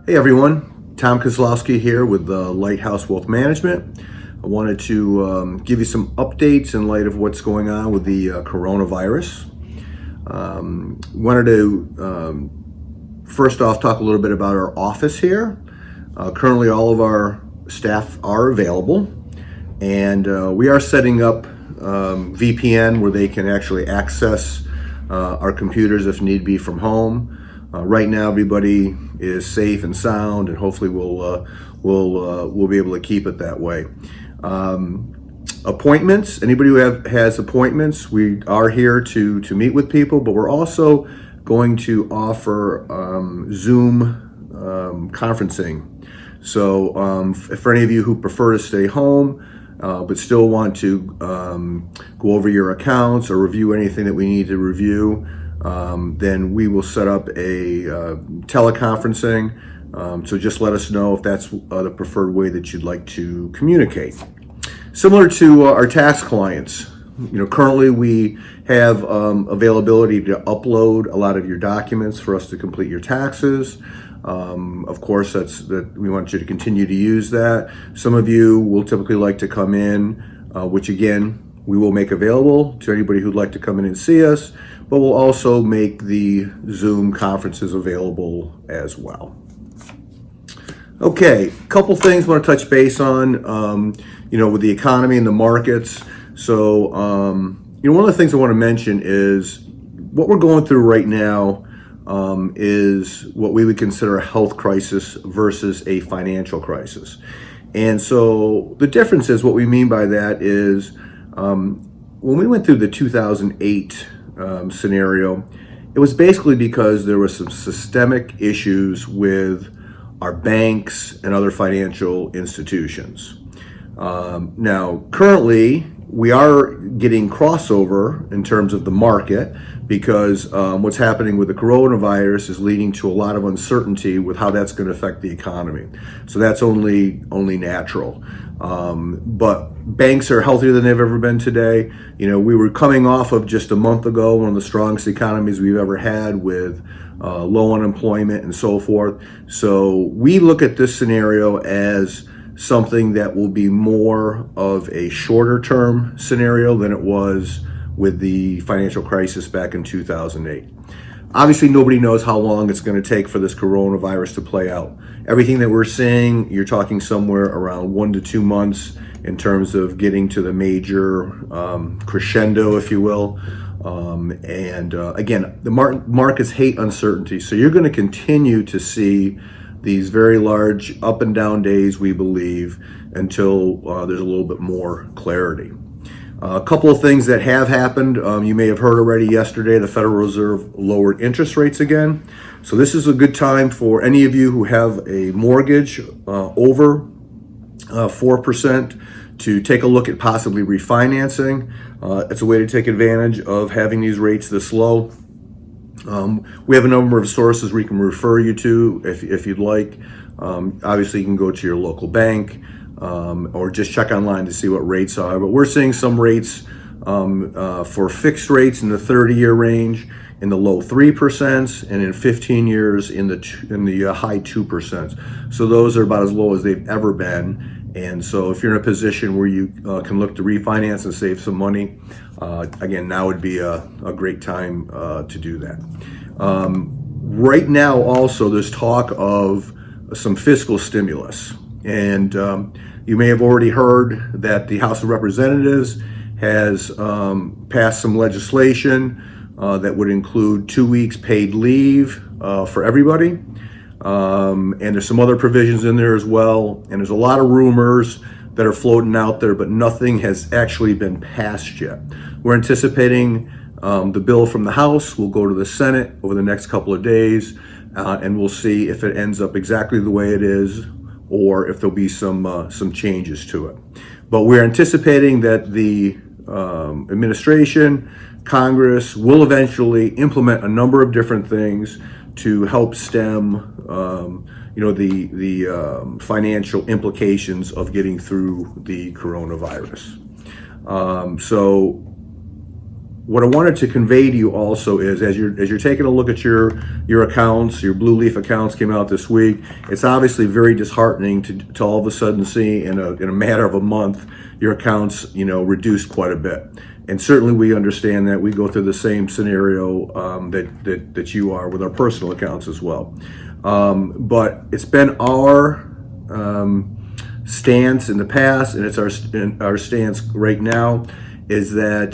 Hey everyone, Tom Kozlowski here with Lighthouse Wealth Management. I wanted to give you some updates in light of what's going on with the coronavirus. Wanted to first off talk a little bit about our office here. Currently all of our staff are available, and we are setting up VPN where they can actually access our computers if need be from home. Right now, everybody is safe and sound, and hopefully we'll be able to keep it that way. Appointments. Anybody who has appointments, we are here to meet with people, but we're also going to offer Zoom conferencing. So for any of you who prefer to stay home, but still want to go over your accounts or review anything that we need to review, then we will set up a teleconferencing. So just let us know if that's the preferred way that you'd like to communicate. Similar to our tax clients, currently we have availability to upload a lot of your documents for us to complete your taxes. Of course, we want you to continue to use that. Some of you will typically like to come in, which again, we will make available to anybody who'd like to come in and see us, but we'll also make the Zoom conferences available as well. Okay, a couple things I want to touch base on, with the economy and the markets. So, one of the things I want to mention is what we're going through right now is what we would consider a health crisis versus a financial crisis. And so the difference is, what we mean by that is, when we went through the 2008 scenario, it was basically because there were some systemic issues with our banks and other financial institutions. Now, currently, we are getting crossover in terms of the market because what's happening with the coronavirus is leading to a lot of uncertainty with how that's going to affect the economy. So that's only natural. But banks are healthier than they've ever been today. We were coming off of just a month ago, one of the strongest economies we've ever had with low unemployment and so forth. So we look at this scenario as something that will be more of a shorter term scenario than it was with the financial crisis back in 2008. Obviously, nobody knows how long it's going to take for this coronavirus to play out. Everything that we're seeing, you're talking somewhere around 1 to 2 months in terms of getting to the major crescendo, if you will. Again, the markets hate uncertainty. So you're going to continue to see these very large up and down days, we believe, until there's a little bit more clarity. A couple of things that have happened. You may have heard already yesterday, the Federal Reserve lowered interest rates again. So this is a good time for any of you who have a mortgage over 4% to take a look at possibly refinancing. It's a way to take advantage of having these rates this low. We have a number of sources we can refer you to if you'd like. Obviously, you can go to your local bank or just check online to see what rates are. But we're seeing some rates for fixed rates in the 30-year range in the low 3%, and in 15 years in the high 2%. So those are about as low as they've ever been. And so if you're in a position where you can look to refinance and save some money, again, now would be a great time to do that. Right now, also, there's talk of some fiscal stimulus. And you may have already heard that the House of Representatives has passed some legislation that would include 2 weeks paid leave for everybody. And there's some other provisions in there as well. And there's a lot of rumors that are floating out there, but nothing has actually been passed yet. We're anticipating the bill from the House will go to the Senate over the next couple of days, and we'll see if it ends up exactly the way it is, or if there'll be some changes to it. But we're anticipating that the administration, Congress, will eventually implement a number of different things to help stem the financial implications of getting through the coronavirus. So what I wanted to convey to you also is, as you're taking a look at your accounts, your Blue Leaf accounts came out this week. It's obviously very disheartening to all of a sudden see in a matter of a month your accounts, reduced quite a bit. And certainly we understand that. We go through the same scenario that you are with our personal accounts as well. But it's been our stance in the past, and it's our stance right now, is that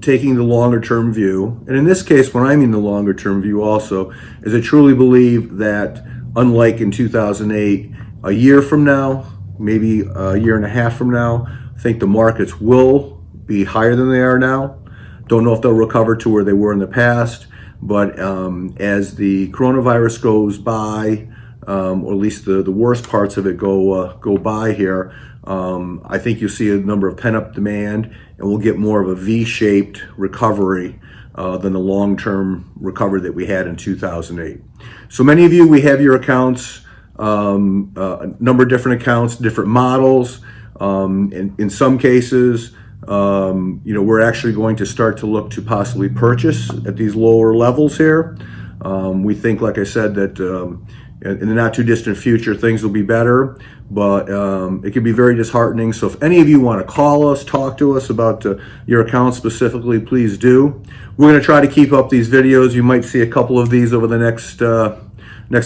taking the longer term view, and in this case, when I mean the longer term view also, is I truly believe that unlike in 2008, a year from now, maybe a year and a half from now, I think the markets will be higher than they are now. Don't know if they'll recover to where they were in the past, but as the coronavirus goes by, or at least the worst parts of it go by here, I think you'll see a number of pent-up demand, and we'll get more of a V-shaped recovery than the long-term recovery that we had in 2008. So many of you, we have your accounts, a number of different accounts, different models. In some cases, we're actually going to start to look to possibly purchase at these lower levels here. We think, like I said, that in the not too distant future, things will be better, but it can be very disheartening. So if any of you want to call us, talk to us about your account specifically, please do. We're going to try to keep up these videos. You might see a couple of these over the next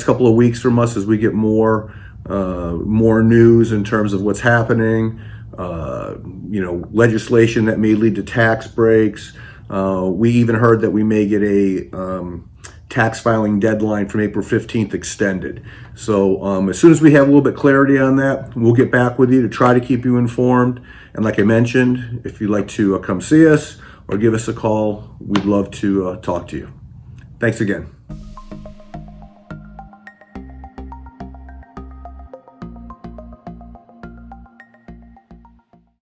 couple of weeks from us as we get more news in terms of what's happening. Legislation that may lead to tax breaks. We even heard that we may get a tax filing deadline from April 15th extended. So as soon as we have a little bit clarity on that, we'll get back with you to try to keep you informed. And like I mentioned, if you'd like to come see us or give us a call, we'd love to talk to you. Thanks again.